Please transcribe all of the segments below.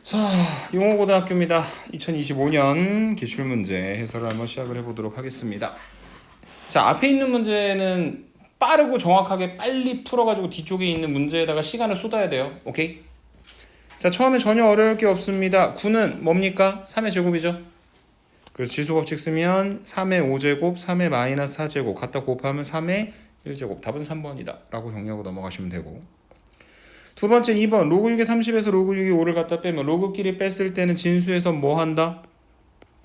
자, 용호고등학교입니다. 2025년 기출문제 해설을 한번 시작을 해보도록 하겠습니다. 자, 앞에 있는 문제는 빠르고 정확하게 빨리 풀어가지고 뒤쪽에 있는 문제에다가 시간을 쏟아야 돼요. 오케이? 자, 처음에 전혀 어려울 게 없습니다. 9는 뭡니까? 3의 제곱이죠. 그래서 지수법칙 쓰면 3의 5제곱, 3의 마이너스 4제곱 갖다 곱하면 3의 1제곱. 답은 3번이다 라고 정리하고 넘어가시면 되고, 두 번째 2번 로그 6의 30에서 로그 6의 5를 갖다 빼면 로그끼리 뺐을 때는 진수에서 뭐 한다?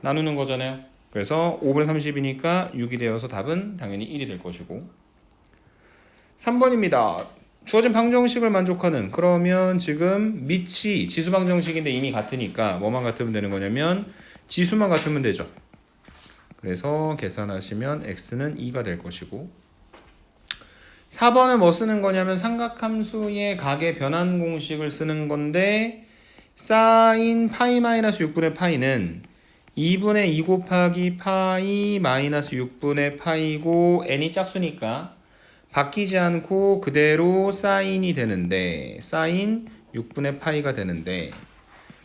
나누는 거잖아요. 그래서 5분의 30이니까 6이 되어서 답은 당연히 1이 될 것이고, 3번입니다. 주어진 방정식을 만족하는, 그러면 지금 밑이 지수 방정식인데 이미 같으니까 뭐만 같으면 되는 거냐면 지수만 같으면 되죠. 그래서 계산하시면 x는 2가 될 것이고, 4번은 뭐 쓰는 거냐면 삼각함수의 각의 변환 공식을 쓰는 건데, 사인 파이 마이너스 6분의 파이는 2분의 2 곱하기 파이 마이너스 6분의 파이고, n이 짝수니까 바뀌지 않고 그대로 사인이 되는데, 사인 6분의 파이가 되는데,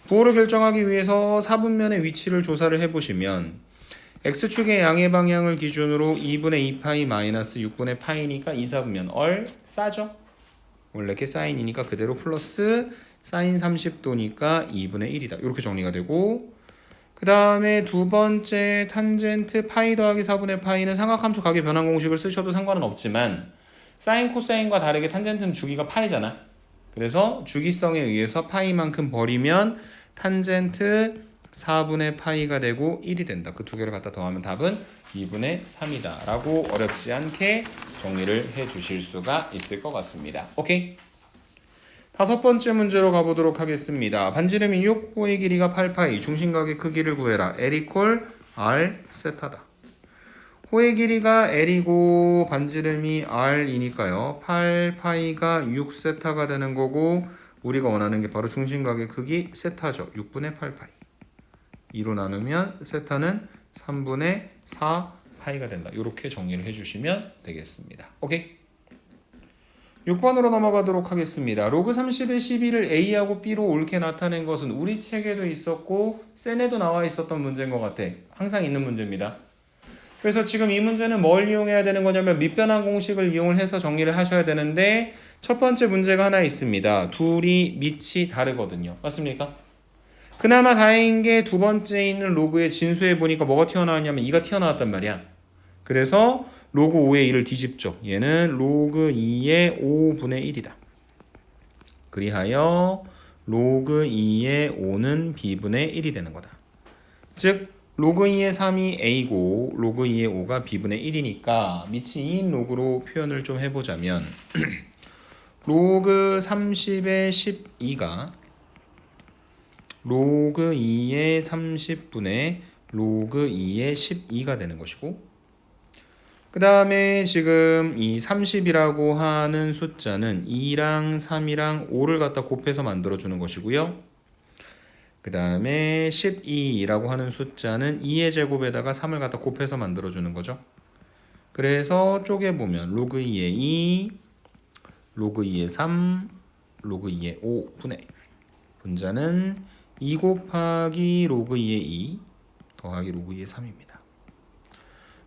부호를 결정하기 위해서 사분면의 위치를 조사를 해보시면 x축의 양의 방향을 기준으로 2분의 2파이 마이너스 6분의 파이니까 2사분면 싸죠? 원래 이렇게 사인이니까 그대로 플러스 사인 30도니까 2분의 1이다. 이렇게 정리가 되고, 그 다음에 두 번째 탄젠트 파이 더하기 4분의 파이는 삼각함수 각의 변환 공식을 쓰셔도 상관은 없지만 사인 코사인과 다르게 탄젠트는 주기가 파이잖아. 그래서 주기성에 의해서 파이만큼 버리면 탄젠트 4분의 파이가 되고 1이 된다. 그 두 개를 갖다 더하면 답은 2분의 3이다 라고 어렵지 않게 정리를 해 주실 수가 있을 것 같습니다. 오케이? 다섯 번째 문제로 가보도록 하겠습니다. 반지름이 6, 호의 길이가 8파이, 중심각의 크기를 구해라. L 이퀄 R 세타다. 호의 길이가 L이고 반지름이 R이니까요. 8파이가 6세타가 되는 거고, 우리가 원하는 게 바로 중심각의 크기 세타죠. 6분의 8파이. 2로 나누면 세타는 3분의 4파이가 된다. 이렇게 정리를 해주시면 되겠습니다. 오케이? 6번으로 넘어가도록 하겠습니다. 로그 30의 12를 A하고 B로 옳게 나타낸 것은 우리 책에도 있었고 센에도 나와 있었던 문제인 것 같아. 항상 있는 문제입니다. 그래서 지금 이 문제는 뭘 이용해야 되는 거냐면 밑변환 공식을 이용을 해서 정리를 하셔야 되는데, 첫 번째 문제가 하나 있습니다. 둘이 밑이 다르거든요. 맞습니까? 그나마 다행인 게 두 번째 있는 로그의 진수에 보니까 뭐가 튀어나왔냐면 2가 튀어나왔단 말이야. 그래서 로그 5의 2를 뒤집죠. 얘는 로그 2의 5분의 1이다. 그리하여 로그 2의 5는 b분의 1이 되는 거다. 즉 로그 2의 3이 a고 로그 2의 5가 b분의 1이니까 밑이 2인 로그로 표현을 좀 해보자면 로그 30의 12가 로그 2의 30분의 로그 2의 12가 되는 것이고, 그 다음에 지금 이 30이라고 하는 숫자는 2랑 3이랑 5를 갖다 곱해서 만들어주는 것이고요. 그 다음에 12라고 하는 숫자는 2의 제곱에다가 3을 갖다 곱해서 만들어주는 거죠. 그래서 쪼개보면 로그 2의 2, 로그 2의 3, 로그 2의 5분의 분자는 2 곱하기 로그 2의 2 더하기 로그 2의 3입니다.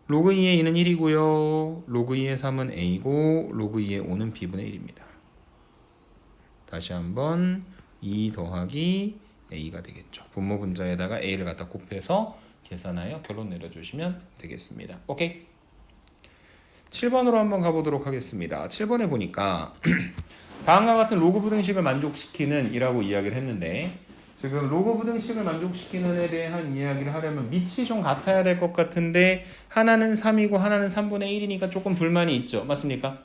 로그 2의 2는 1이고요. 로그 2의 3은 a고 로그 2의 5는 b분의 1입니다. 다시 한번 2 더하기 a가 되겠죠. 분모 분자에다가 a를 갖다 곱해서 계산하여 결론 내려주시면 되겠습니다. 오케이? 7번으로 한번 가보도록 하겠습니다. 7번에 보니까 다음과 같은 로그 부등식을 만족시키는 이라고 이야기를 했는데, 지금 로그 부등식을 만족시키는 에 대한 이야기를 하려면 밑이 좀 같아야 될 것 같은데 하나는 3이고 하나는 3분의 1이니까 조금 불만이 있죠. 맞습니까?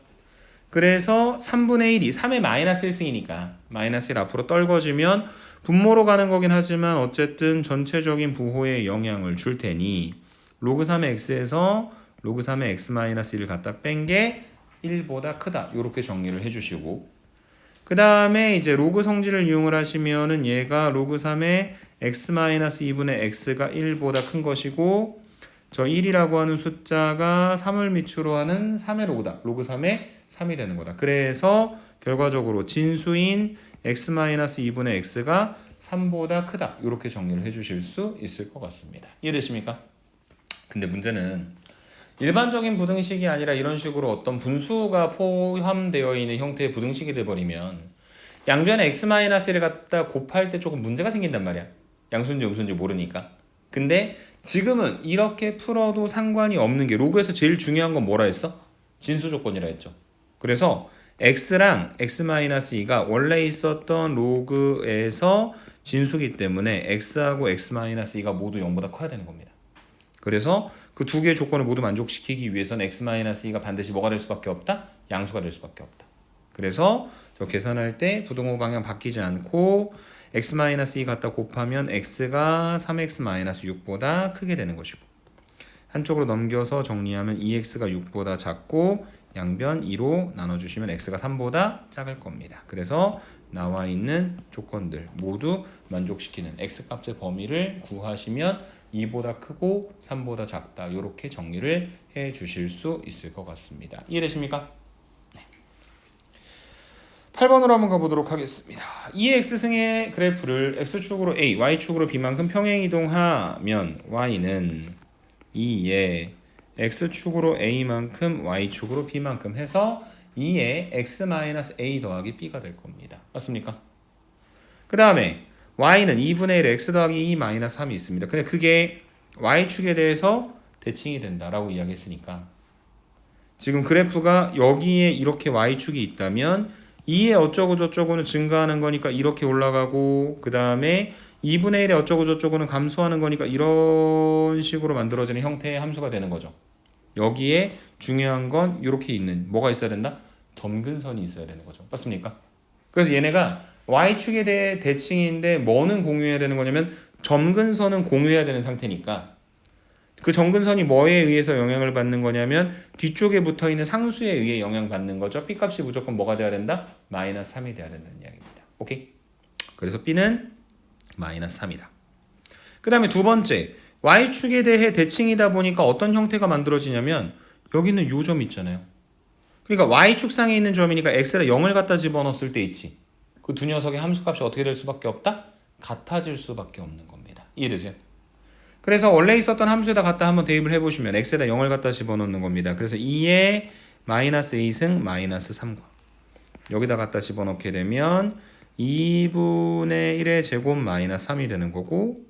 그래서 3분의 1이 3의 마이너스 1승이니까 마이너스 1 앞으로 떨궈지면 분모로 가는 거긴 하지만 어쨌든 전체적인 부호에 영향을 줄 테니 로그 3의 x에서 로그 3의 x-1을 갖다 뺀 게 1보다 크다. 이렇게 정리를 해주시고, 그 다음에 이제 로그 성질을 이용을 하시면은 얘가 로그 3의 x-2분의 x가 1보다 큰 것이고, 저 1이라고 하는 숫자가 3을 밑으로 하는 3의 로그다. 로그 3의 3이 되는 거다. 그래서 결과적으로 진수인 x-2분의 x가 3보다 크다. 이렇게 정리를 해주실 수 있을 것 같습니다. 이해되십니까? 근데 문제는 일반적인 부등식이 아니라 이런 식으로 어떤 분수가 포함되어 있는 형태의 부등식이 돼버리면 양변에 x-1을 갖다 곱할 때 조금 문제가 생긴단 말이야. 양수인지 음수인지 모르니까. 근데 지금은 이렇게 풀어도 상관이 없는 게 로그에서 제일 중요한 건 뭐라 했어? 진수 조건이라 했죠. 그래서 x랑 x-2가 원래 있었던 로그에서 진수기 때문에 x하고 x-2가 모두 0보다 커야 되는 겁니다. 그래서 그 두 개의 조건을 모두 만족시키기 위해서는 x-2가 반드시 뭐가 될 수밖에 없다? 양수가 될 수밖에 없다. 그래서 저 계산할 때 부등호 방향 바뀌지 않고 x-2 갖다 곱하면 x가 3x-6보다 크게 되는 것이고 한쪽으로 넘겨서 정리하면 2x가 6보다 작고 양변 2로 나눠주시면 x가 3보다 작을 겁니다. 그래서 나와 있는 조건들 모두 만족시키는 x값의 범위를 구하시면 2보다 크고 3보다 작다 이렇게 정리를 해 주실 수 있을 것 같습니다. 이해되십니까? 네. 8번으로 한번 가보도록 하겠습니다. 2의 x승의 그래프를 x축으로 a, y축으로 b만큼 평행이동하면 y는 2의 x축으로 a만큼 y축으로 b만큼 해서 2의 x-a 더하기 b가 될 겁니다. 맞습니까? 그 다음에 y는 2분의 1 x 더하기 2 마이너스 3이 있습니다. 근데 그게 y축에 대해서 대칭이 된다라고 이야기했으니까 지금 그래프가 여기에 이렇게 y축이 있다면 2의 어쩌고 저쩌고는 증가하는 거니까 이렇게 올라가고 그 다음에 2분의 1의 어쩌고 저쩌고는 감소하는 거니까 이런 식으로 만들어지는 형태의 함수가 되는 거죠. 여기에 중요한 건 이렇게 있는 뭐가 있어야 된다? 점근선이 있어야 되는 거죠. 맞습니까? 그래서 얘네가 y축에 대해 대칭인데 뭐는 공유해야 되는 거냐면 점근선은 공유해야 되는 상태니까 그 점근선이 뭐에 의해서 영향을 받는 거냐면 뒤쪽에 붙어있는 상수에 의해 영향받는 거죠. b값이 무조건 뭐가 돼야 된다? 마이너스 3이 돼야 된다는 이야기입니다. 오케이? 그래서 b는 마이너스 3이다. 그 다음에 두 번째 y축에 대해 대칭이다 보니까 어떤 형태가 만들어지냐면 여기 있는 요 점 있잖아요. 그러니까 y축상에 있는 점이니까 x에다 0을 갖다 집어넣었을 때 있지. 그 두 녀석의 함수값이 어떻게 될 수밖에 없다? 같아질 수밖에 없는 겁니다. 이해되세요? 그래서 원래 있었던 함수에다 갖다 한번 대입을 해보시면 x에다 0을 갖다 집어넣는 겁니다. 그래서 2의 마이너스 2승 마이너스 3과 여기다 갖다 집어넣게 되면 2분의 1의 제곱 마이너스 3이 되는 거고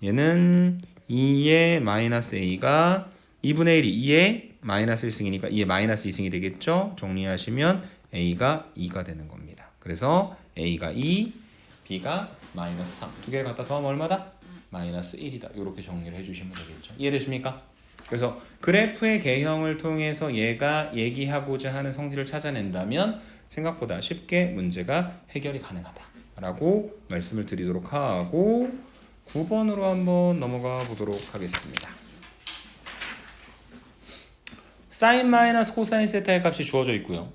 얘는 2의 마이너스 a가 2분의 1이 2의 마이너스 1승이니까 2의 마이너스 2승이 되겠죠? 정리하시면 a가 2가 되는 겁니다. 그래서 a가 2, b가 마이너스 3. 두 개를 갖다 더하면 얼마다? 마이너스 1이다. 이렇게 정리를 해주시면 되겠죠. 이해되십니까? 그래서 그래프의 개형을 통해서 얘가 얘기하고자 하는 성질을 찾아낸다면 생각보다 쉽게 문제가 해결이 가능하다라고 말씀을 드리도록 하고 9번으로 한번 넘어가 보도록 하겠습니다. 사인 마이너스 코사인 세타의 값이 주어져 있고요.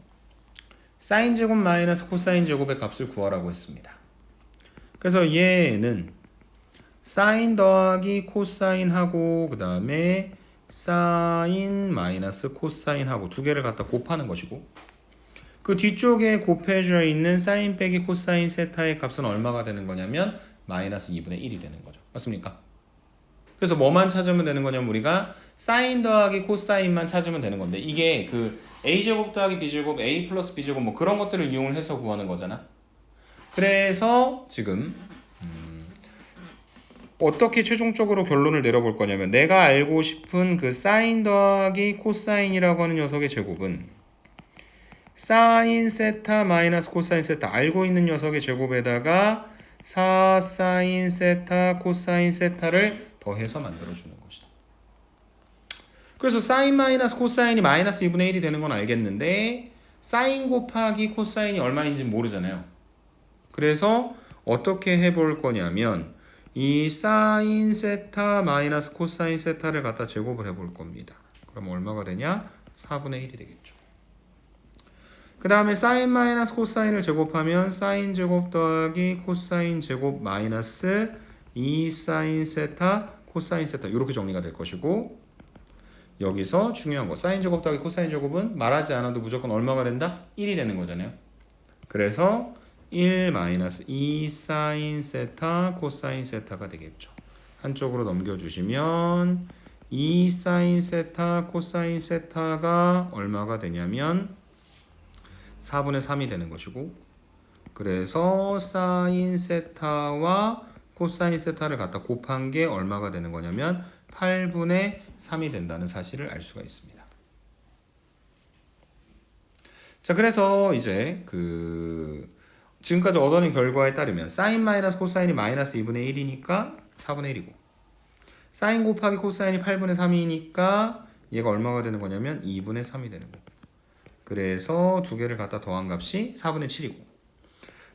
사인 제곱 마이너스 코사인 제곱의 값을 구하라고 했습니다. 그래서 얘는 사인 더하기 코사인하고 그 다음에 사인 마이너스 코사인하고 두 개를 갖다 곱하는 것이고 그 뒤쪽에 곱해져 있는 사인 빼기 코사인 세타의 값은 얼마가 되는 거냐면 마이너스 2분의 1이 되는 거죠. 맞습니까? 그래서 뭐만 찾으면 되는 거냐면 우리가 사인 더하기 코사인만 찾으면 되는 건데 이게 그 a제곱 더하기 b제곱 a 플러스 b제곱 뭐 그런 것들을 이용을 해서 구하는 거잖아. 그래서 지금 어떻게 최종적으로 결론을 내려볼 거냐면 내가 알고 싶은 그 사인 더하기 코사인이라고 하는 녀석의 제곱은 사인 세타 마이너스 코사인 세타 알고 있는 녀석의 제곱에다가 4 사인 세타 코사인 세타를 더해서 만들어주는 것이다. 그래서 사인 마이너스 코사인이 마이너스 2분의 1이 되는 건 알겠는데 사인 곱하기 코사인이 얼마인지 모르잖아요. 그래서 어떻게 해볼 거냐면 이 사인 세타 마이너스 코사인 세타를 갖다 제곱을 해볼 겁니다. 그럼 얼마가 되냐? 4분의 1이 되겠죠. 그 다음에 사인 마이너스 코사인을 제곱하면 사인 제곱 더하기 코사인 제곱 마이너스 2 사인 세타 코사인 세타 이렇게 정리가 될 것이고 여기서 중요한 거 사인 제곱 더하기 코사인 제곱은 말하지 않아도 무조건 얼마가 된다? 1이 되는 거잖아요. 그래서 1 마이너스 2 사인 세타 코사인 세타가 되겠죠. 한쪽으로 넘겨주시면 2 사인 세타 코사인 세타가 얼마가 되냐면 4분의 3이 되는 것이고, 그래서 사인 세타와 코사인 세타를 갖다 곱한 게 얼마가 되는 거냐면 8분의 3이 된다는 사실을 알 수가 있습니다. 자, 그래서 이제 지금까지 얻어낸 결과에 따르면 사인 마이너스 코사인이 마이너스 2분의 1이니까 4분의 1이고, 사인 곱하기 코사인이 8분의 3이니까 얘가 얼마가 되는 거냐면 2분의 3이 되는 거고, 그래서 두 개를 갖다 더한 값이 4분의 7이고,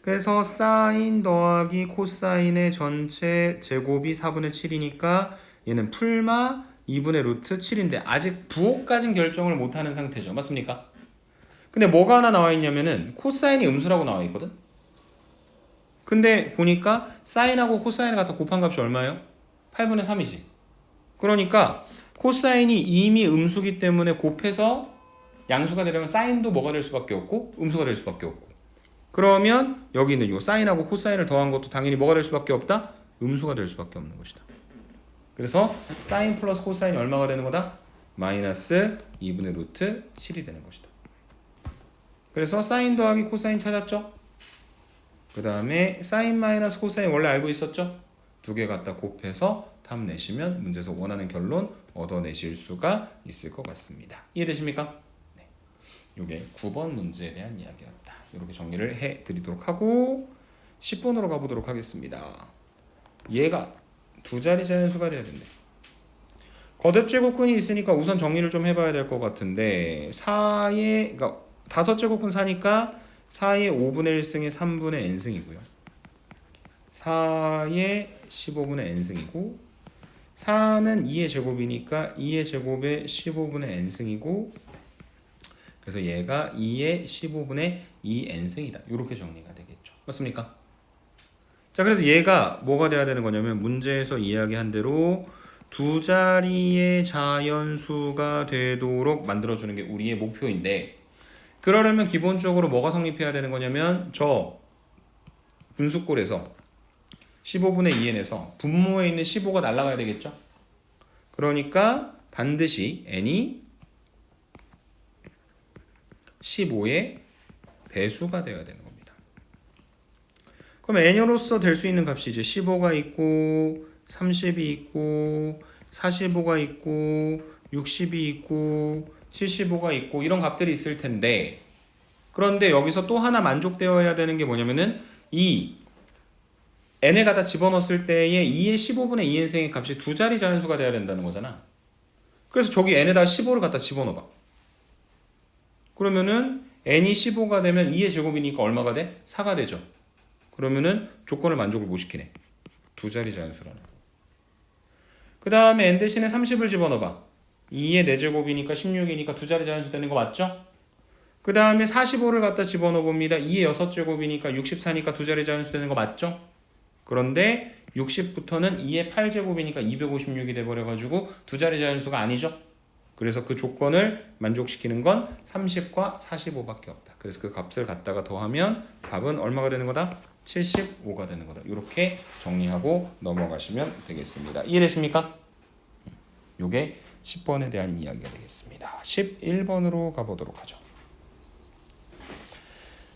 그래서 사인 더하기 코사인의 전체 제곱이 4분의 7이니까 얘는 풀마 2분의 루트 7인데 아직 부호까진 결정을 못하는 상태죠. 맞습니까? 근데 뭐가 하나 나와 있냐면은 코사인이 음수라고 나와 있거든. 근데 보니까 사인하고 코사인을 갖다 곱한 값이 얼마예요? 8분의 3이지. 그러니까 코사인이 이미 음수기 때문에 곱해서 양수가 되려면 사인도 뭐가 될 수밖에 없고 음수가 될 수밖에 없고, 그러면 여기는 이 사인하고 코사인을 더한 것도 당연히 뭐가 될 수밖에 없다? 음수가 될 수밖에 없는 것이다. 그래서 사인 플러스 코사인이 얼마가 되는 거다? 마이너스 2분의 루트 7이 되는 것이다. 그래서 사인 더하기 코사인 찾았죠? 그 다음에 사인 마이너스 코사인 원래 알고 있었죠? 두 개 갖다 곱해서 답 내시면 문제에서 원하는 결론 얻어내실 수가 있을 것 같습니다. 이해되십니까? 네. 이게 9번 문제에 대한 이야기였다. 이렇게 정리를 해드리도록 하고 10번으로 가보도록 하겠습니다. 얘가 두 자리 자연수가 돼야 된대. 거듭제곱근이 있으니까 우선 정리를 좀 해봐야 될 것 같은데, 그러니까 5제곱근 4니까 4의 5분의 1승의 3분의 n승이고요. 4의 15분의 n승이고, 4는 2의 제곱이니까 2의 제곱의 15분의 n승이고, 그래서 얘가 2의 15분의 2n승이다. 이렇게 정리가 되겠죠. 맞습니까? 자, 그래서 얘가 뭐가 돼야 되는 거냐면 문제에서 이야기한 대로 두 자리의 자연수가 되도록 만들어주는 게 우리의 목표인데, 그러려면 기본적으로 뭐가 성립해야 되는 거냐면 저 분수꼴에서 15분의 2n에서 분모에 있는 15가 날아가야 되겠죠. 그러니까 반드시 n이 15의 배수가 되어야 되는 겁니다. 그럼 n으로서 될 수 있는 값이 이제 15가 있고 30이 있고 45가 있고 60이 있고 75가 있고 이런 값들이 있을 텐데, 그런데 여기서 또 하나 만족되어야 되는 게 뭐냐면은 이 n을 갖다 집어넣었을 때의 2의 15분의 2n승의 값이 두 자리 자연수가 돼야 된다는 거잖아. 그래서 저기 n에다가 15를 갖다 집어넣어봐. 그러면은 n이 15가 되면 2의 제곱이니까 얼마가 돼? 4가 되죠. 그러면은 조건을 만족을 못 시키네. 두 자리 자연수라는. 그 다음에 n 대신에 30을 집어넣어봐. 2의 4제곱이니까 16이니까 두 자리 자연수 되는 거 맞죠? 그 다음에 45를 갖다 집어넣어 봅니다. 2의 6제곱이니까 64니까 두 자리 자연수 되는 거 맞죠? 그런데 60부터는 2의 8제곱이니까 256이 돼버려가지고 두 자리 자연수가 아니죠? 그래서 그 조건을 만족시키는 건 30과 45밖에 없다. 그래서 그 값을 갖다가 더하면 답은 얼마가 되는 거다? 75가 되는 거다. 이렇게 정리하고 넘어가시면 되겠습니다. 이해되십니까? 요게 10번에 대한 이야기가 되겠습니다. 11번으로 가보도록 하죠.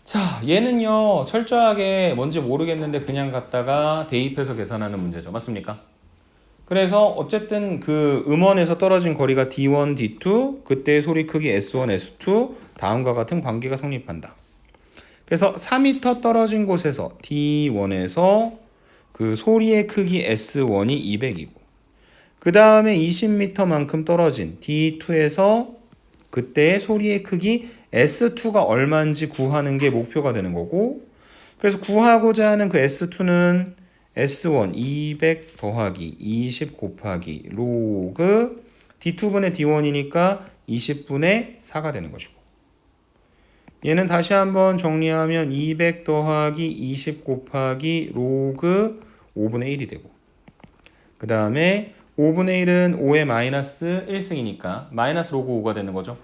자, 얘는요 철저하게 뭔지 모르겠는데 그냥 갖다가 대입해서 계산하는 문제죠. 맞습니까? 그래서 어쨌든 그 음원에서 떨어진 거리가 D1, D2, 그때의 소리 크기 S1, S2 다음과 같은 관계가 성립한다. 그래서 4m 떨어진 곳에서 D1에서 그 소리의 크기 S1이 200이고, 그 다음에 20m만큼 떨어진 D2에서 그때의 소리의 크기 S2가 얼마인지 구하는 게 목표가 되는 거고, 그래서 구하고자 하는 그 S2는 S1 200 더하기 20 곱하기 로그 D2분의 D1이니까 20분의 4가 되는 것이고, 얘는 다시 한번 정리하면 200 더하기 20 곱하기 로그 5분의 1이 되고, 그 다음에 5분의 1은 5의 마이너스 1승이니까 마이너스 로그 5가 되는 거죠.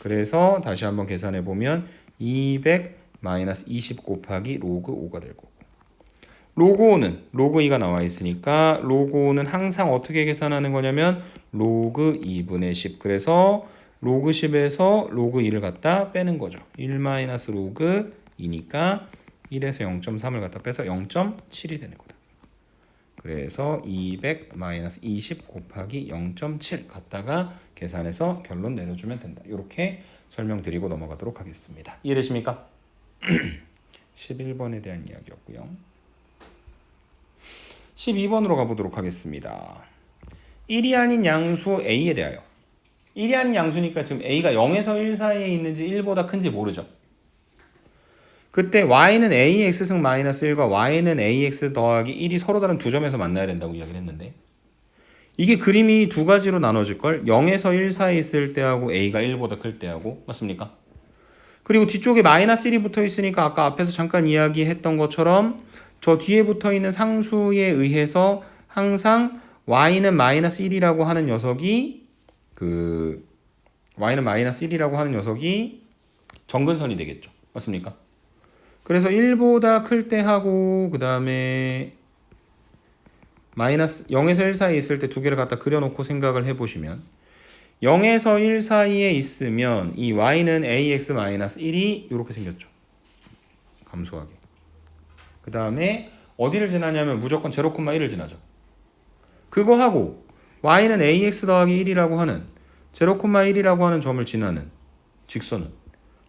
그래서 다시 한번 계산해 보면 200 마이너스 20 곱하기 로그 5가 될 거고 로그 5는 로그 2가 나와 있으니까 로그 5는 항상 어떻게 계산하는 거냐면 로그 2분의 10 그래서 로그 10에서 로그 2를 갖다 빼는 거죠. 1 마이너스 로그 2니까 1에서 0.3을 갖다 빼서 0.7이 되는 거다. 그래서 200 마이너스 20 곱하기 0.7 갖다가 계산해서 결론 내려주면 된다. 이렇게 설명드리고 넘어가도록 하겠습니다. 이해되십니까? 11번에 대한 이야기였고요. 12번으로 가보도록 하겠습니다. 1이 아닌 양수 A에 대하여 1이 아닌 양수니까 지금 A가 0에서 1 사이에 있는지 1보다 큰지 모르죠. 그때 y는 ax승 마이너스 1과 y는 ax 더하기 1이 서로 다른 두 점에서 만나야 된다고 이야기를 했는데 이게 그림이 두 가지로 나눠질걸 0에서 1 사이에 있을 때하고 a가 1보다 클 때하고 맞습니까? 그리고 뒤쪽에 마이너스 1이 붙어 있으니까 아까 앞에서 잠깐 이야기했던 것처럼 저 뒤에 붙어 있는 상수에 의해서 항상 y는 마이너스 1이라고 하는 녀석이 y는 마이너스 1이라고 하는 녀석이 정근선이 되겠죠. 맞습니까? 그래서 1보다 클 때 하고 그 다음에 마이너스 0에서 1 사이에 있을 때 두 개를 갖다 그려놓고 생각을 해보시면 0에서 1 사이에 있으면 이 y는 ax 마이너스 1이 이렇게 생겼죠. 감소하게. 그 다음에 어디를 지나냐면 무조건 0,1을 지나죠. 그거 하고 y는 ax 더하기 1이라고 하는 0,1이라고 하는 점을 지나는 직선은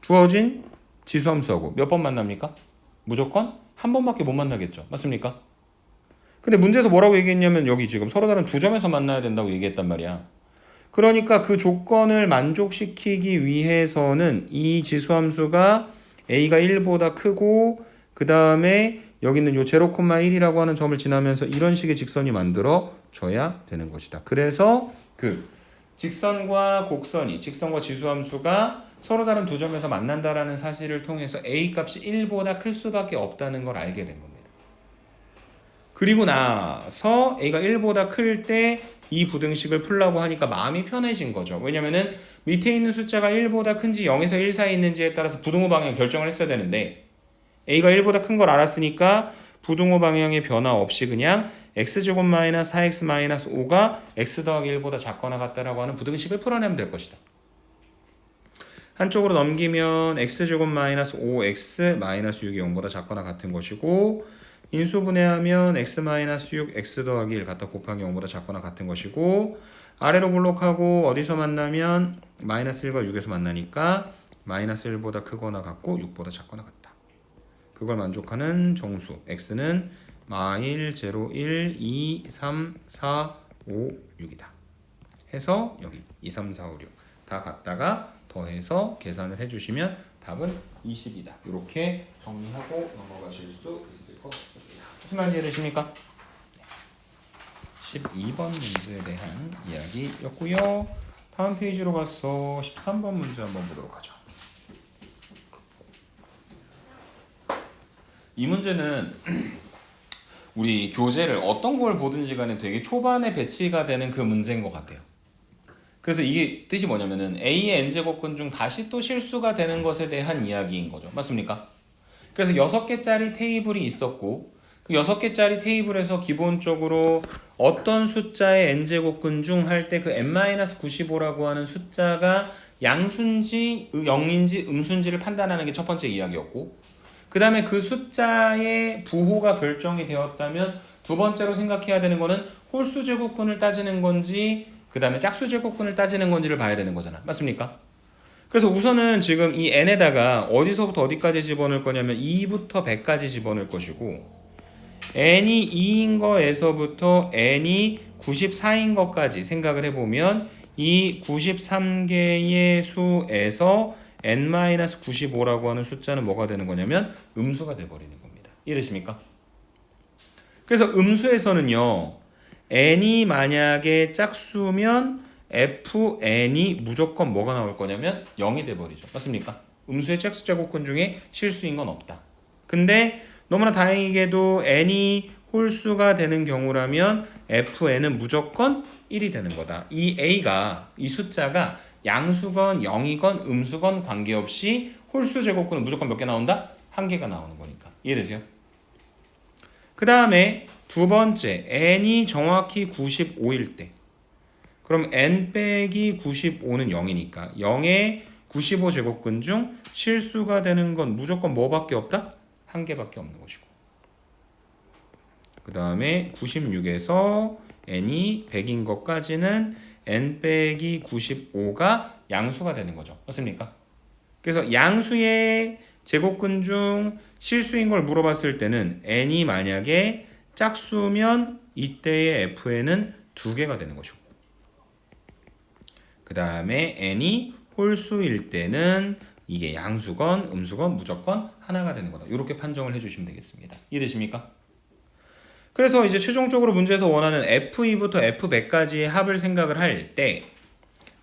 주어진 지수함수하고 몇 번 만납니까? 무조건 한 번밖에 못 만나겠죠. 맞습니까? 근데 문제에서 뭐라고 얘기했냐면 여기 지금 서로 다른 두 점에서 만나야 된다고 얘기했단 말이야. 그러니까 그 조건을 만족시키기 위해서는 이 지수함수가 a가 1보다 크고 그 다음에 여기 있는 요 0,1이라고 하는 점을 지나면서 이런 식의 직선이 만들어져야 되는 것이다. 그래서 그 직선과 곡선이 직선과 지수함수가 서로 다른 두 점에서 만난다라는 사실을 통해서 a 값이 1보다 클 수밖에 없다는 걸 알게 된 겁니다. 그리고 나서 a가 1보다 클 때 이 부등식을 풀라고 하니까 마음이 편해진 거죠. 왜냐면은 밑에 있는 숫자가 1보다 큰지 0에서 1 사이에 있는지에 따라서 부등호 방향 결정을 했어야 되는데 a가 1보다 큰 걸 알았으니까 부등호 방향의 변화 없이 그냥 x제곱 마이너스 4x 마이너스 5가 x 더하기 1보다 작거나 같다라고 하는 부등식을 풀어내면 될 것이다. 한쪽으로 넘기면 x제곱 마이너스 5x 마이너스 6이 0보다 작거나 같은 것이고 인수분해하면 x 마이너스 6 x 더하기 1 갖다 곱하기 0보다 작거나 같은 것이고 아래로 블록하고 어디서 만나면 마이너스 1과 6에서 만나니까 마이너스 1보다 크거나 같고 6보다 작거나 같다. 그걸 만족하는 정수 x는 마1, 0, 1, 2, 3, 4, 5, 6이다. 해서 여기 2, 3, 4, 5, 6 다 갖다가 더해서 계산을 해주시면 답은 20이다. 이렇게 정리하고 넘어가실 수 있을 것 같습니다. 무슨 말인지 이해되십니까? 12번 문제에 대한 이야기였고요. 다음 페이지로 가서 13번 문제 한번 보도록 하죠. 이 문제는 우리 교재를 어떤 걸 보든지 간에 되게 초반에 배치가 되는 그 문제인 것 같아요. 그래서 이게 뜻이 뭐냐면은 A의 n제곱근 중 다시 또 실수가 되는 것에 대한 이야기인 거죠. 맞습니까? 그래서 6개짜리 테이블이 있었고 그 6개짜리 테이블에서 기본적으로 어떤 숫자의 n제곱근 중 할 때 그 n-95라고 하는 숫자가 양수인지 0인지 음수인지를 판단하는 게 첫 번째 이야기였고 그 다음에 그 숫자의 부호가 결정이 되었다면 두 번째로 생각해야 되는 거는 홀수 제곱근을 따지는 건지 그 다음에 짝수 제곱근을 따지는 건지를 봐야 되는 거잖아. 맞습니까? 그래서 우선은 지금 이 n에다가 어디서부터 어디까지 집어넣을 거냐면 2부터 100까지 집어넣을 것이고 n이 2인 거에서부터 n이 94인 것까지 생각을 해보면 이 93개의 수에서 n-95라고 하는 숫자는 뭐가 되는 거냐면 음수가 돼버리는 겁니다. 이해되십니까? 그래서 음수에서는요 n이 만약에 짝수면 fn이 무조건 뭐가 나올 거냐면 0이 돼버리죠. 맞습니까? 음수의 짝수 제곱근 중에 실수인 건 없다. 근데 너무나 다행히게도 n이 홀수가 되는 경우라면 fn은 무조건 1이 되는 거다. 이 a가 이 숫자가 양수건 0이건 음수건 관계없이 홀수 제곱근은 무조건 몇 개 나온다? 한 개가 나오는 거니까. 이해되세요? 그 다음에 두 번째, n이 정확히 95일 때. 그럼 n 빼기 95는 0이니까 0의 95제곱근 중 실수가 되는 건 무조건 뭐밖에 없다? 한 개밖에 없는 것이고. 그 다음에 96에서 n이 100인 것까지는 n 빼기 95가 양수가 되는 거죠. 맞습니까? 그래서 양수의 제곱근 중 실수인 걸 물어봤을 때는 n이 만약에 짝수면 이때의 fn은 2개가 되는 것이고, 그 다음에 n이 홀수일 때는 이게 양수건 음수건 무조건 하나가 되는 거다. 이렇게 판정을 해주시면 되겠습니다. 이해되십니까? 그래서 이제 최종적으로 문제에서 원하는 F2부터 F100까지의 합을 생각을 할 때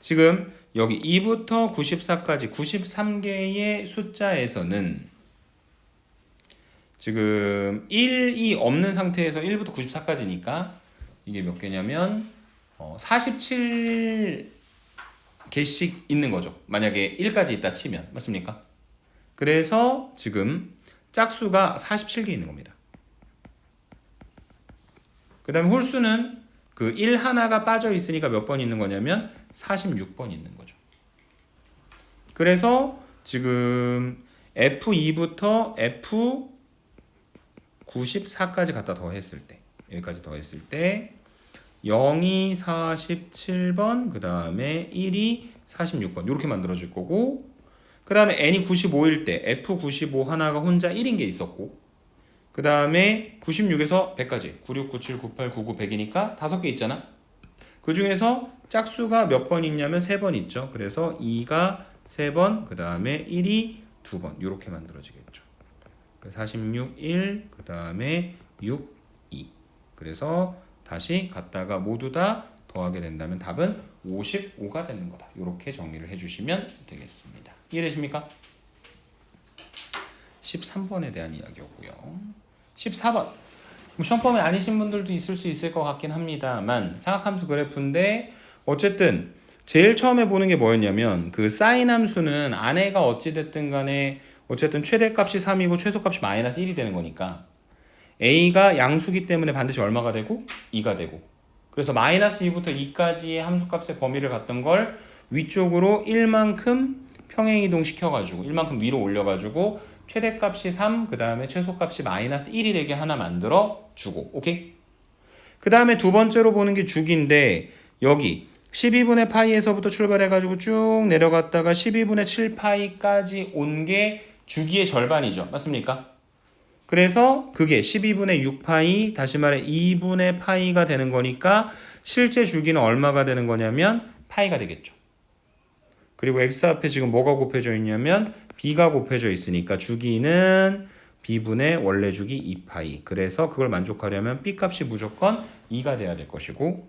지금 여기 2부터 94까지 93개의 숫자에서는 지금 1이 없는 상태에서 1부터 94까지니까 이게 몇 개냐면 47개씩 있는 거죠. 만약에 1까지 있다 치면. 맞습니까? 그래서 지금 짝수가 47개 있는 겁니다. 그 다음에 홀수는 그 1 하나가 빠져 있으니까 몇 번 있는 거냐면 46번 있는 거죠. 그래서 지금 F2부터 F94까지 갖다 더했을 때, 여기까지 더했을 때 0이 47번, 그 다음에 1이 46번 이렇게 만들어질 거고, 그 다음에 n이 95일 때 F95 하나가 혼자 1인 게 있었고, 그 다음에 96에서 100까지 96, 97, 98, 99, 100이니까 5개 있잖아. 그 중에서 짝수가 몇 번 있냐면 3번 있죠. 그래서 2가 3번, 그 다음에 1이 2번 이렇게 만들어지겠죠. 46, 1, 그 다음에 6, 2. 그래서 다시 갖다가 모두 다 더하게 된다면 답은 55가 되는 거다. 이렇게 정리를 해주시면 되겠습니다. 이해되십니까? 13번에 대한 이야기였고요. 14번. 시험범위 아니신 분들도 있을 수 있을 것 같긴 합니다만 사각함수 그래프인데 어쨌든 제일 처음에 보는 게 뭐였냐면 그 사인 함수는 안에가 어찌됐든 간에 어쨌든 최대값이 3이고 최소값이 마이너스 1이 되는 거니까 a가 양수기 때문에 반드시 얼마가 되고 2가 되고, 그래서 마이너스 2부터 2까지의 함수값의 범위를 갖던 걸 위쪽으로 1만큼 평행이동 시켜가지고 1만큼 위로 올려가지고 최대값이 3, 그 다음에 최소값이 마이너스 1이 되게 하나 만들어 주고, 오케이? 그 다음에 두 번째로 보는 게 주기인데 여기 12분의 파이에서부터 출발해가지고 쭉 내려갔다가 12분의 7파이까지 온 게 주기의 절반이죠. 맞습니까? 그래서 그게 12분의 6파이, 다시 말해 2분의 파이가 되는 거니까 실제 주기는 얼마가 되는 거냐면 파이가 되겠죠. 그리고 x 앞에 지금 뭐가 곱해져 있냐면 b가 곱해져 있으니까 주기는 b분의 원래 주기 2파이. 그래서 그걸 만족하려면 b 값이 무조건 2가 돼야 될 것이고,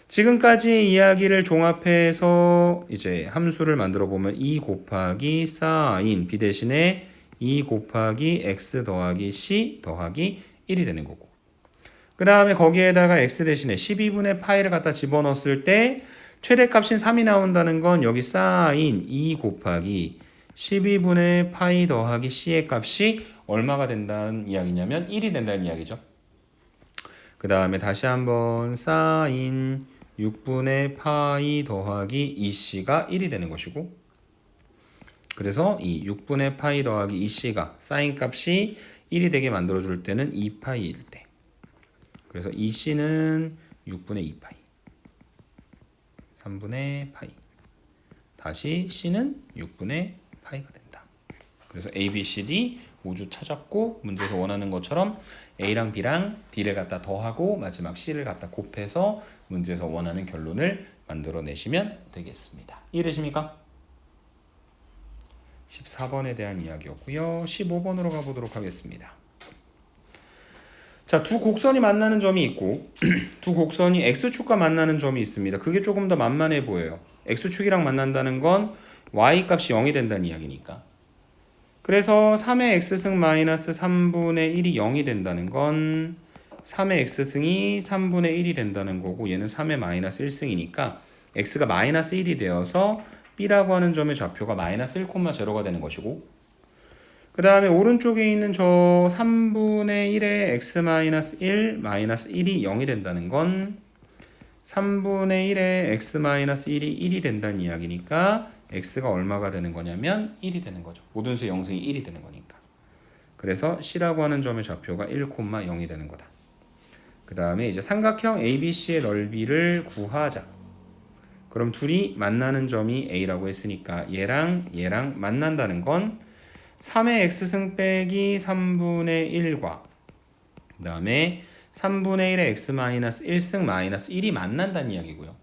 지금까지의 이야기를 종합해서 이제 함수를 만들어 보면 2 곱하기 사인 b 대신에 2 곱하기 x 더하기 c 더하기 1이 되는 거고, 그 다음에 거기에다가 x 대신에 12분의 파이를 갖다 집어넣었을 때 최대값인 3이 나온다는 건 여기 사인 2 곱하기 12분의 파이 더하기 c의 값이 얼마가 된다는 이야기냐면 1이 된다는 이야기죠. 그 다음에 다시 한번 사인 6분의 파이 더하기 2c가 1이 되는 것이고, 그래서 이 6분의 파이 더하기 2c가 사인 값이 1이 되게 만들어줄 때는 2파이일 때, 그래서 2c는 6분의 2파이 3분의 파이, 다시 c는 6분의 파이가 된다. 그래서 A, B, C, D 모두 찾았고 문제에서 원하는 것처럼 A랑 B랑 D를 갖다 더하고 마지막 C를 갖다 곱해서 문제에서 원하는 결론을 만들어내시면 되겠습니다. 이해되십니까? 14번에 대한 이야기였고요. 15번으로 가보도록 하겠습니다. 자, 두 곡선이 만나는 점이 있고 두 곡선이 X축과 만나는 점이 있습니다. 그게 조금 더 만만해 보여요. X축이랑 만난다는 건 Y값이 0이 된다는 이야기니까. 그래서 3의 X승 마이너스 3분의 1이 0이 된다는 건 3의 X승이 3분의 1이 된다는 거고, 얘는 3의 마이너스 1승이니까 X가 마이너스 1이 되어서 B라고 하는 점의 좌표가 마이너스 1,0가 되는 것이고, 그 다음에 오른쪽에 있는 저 3분의 1의 x-1 마이너스 1이 0이 된다는 건 3분의 1의 x-1이 1이 된다는 이야기니까 x가 얼마가 되는 거냐면 1이 되는 거죠. 모든 수의 영승이 1이 되는 거니까. 그래서 C라고 하는 점의 좌표가 1,0이 되는 거다. 그 다음에 이제 삼각형 ABC의 넓이를 구하자. 그럼 둘이 만나는 점이 A라고 했으니까 얘랑 만난다는 건 3의 x승 빼기 3분의 1과 그 다음에 3분의 1의 x-1승 마이너스 1이 만난다는 이야기고요.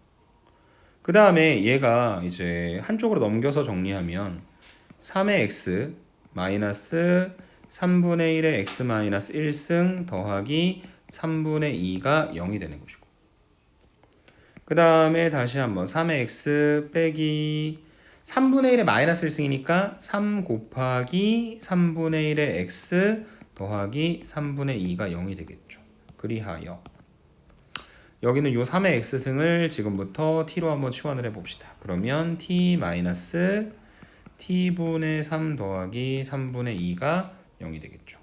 그 다음에 얘가 이제 한쪽으로 넘겨서 정리하면 3의 x 마이너스 3분의 1의 x-1승 더하기 3분의 2가 0이 되는 것이고 그 다음에 다시 한번 3의 x 빼기 3분의 1의 마이너스 1승이니까 3 곱하기 3분의 1의 x 더하기 3분의 2가 0이 되겠죠. 그리하여 여기는 요 3의 x승을 지금부터 t로 한번 치환을 해봅시다. 그러면 t 마이너스 t분의 3 더하기 3분의 2가 0이 되겠죠.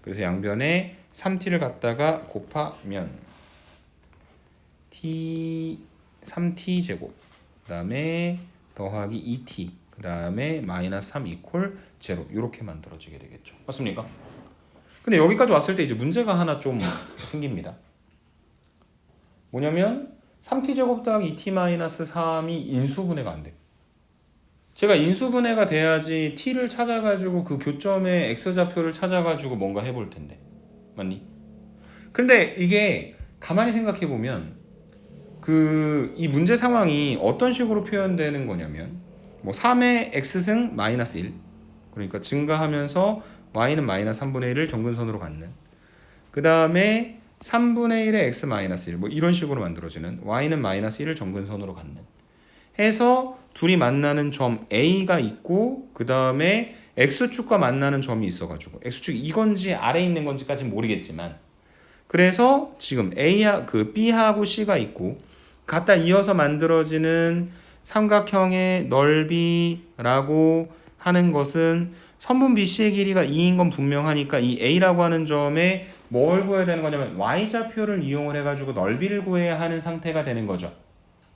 그래서 양변에 3t를 갖다가 곱하면 t 3t 제곱 그 다음에 더하기 2t 그 다음에 마이너스 3 이퀄 제로 이렇게 만들어지게 되겠죠. 맞습니까? 근데 여기까지 왔을 때 이제 문제가 하나 좀 생깁니다. 뭐냐면 3t 제곱 더하기 2t 마이너스 3이 인수분해가 안 돼. 제가 인수분해가 돼야지 t를 찾아가지고 그 교점의 x좌표를 찾아가지고 뭔가 해볼 텐데 맞니? 근데 이게 가만히 생각해 보면 이 문제 상황이 어떤 식으로 표현되는 거냐면 뭐 3의 x승 마이너스 1 그러니까 증가하면서 y는 마이너스 3분의 1을 정근선으로 갖는 그 다음에 3분의 1의 x 마이너스 1 뭐 이런 식으로 만들어지는 y는 마이너스 1을 정근선으로 갖는 해서 둘이 만나는 점 A가 있고 그 다음에 X축과 만나는 점이 있어가지고 X축 이건지 아래에 있는 건지까지는 모르겠지만 그래서 지금 B하고 C가 있고 갖다 이어서 만들어지는 삼각형의 넓이라고 하는 것은 선분 BC의 길이가 2인 건 분명하니까 이 A라고 하는 점에 뭘 구해야 되는 거냐면 Y좌표를 이용을 해가지고 넓이를 구해야 하는 상태가 되는 거죠.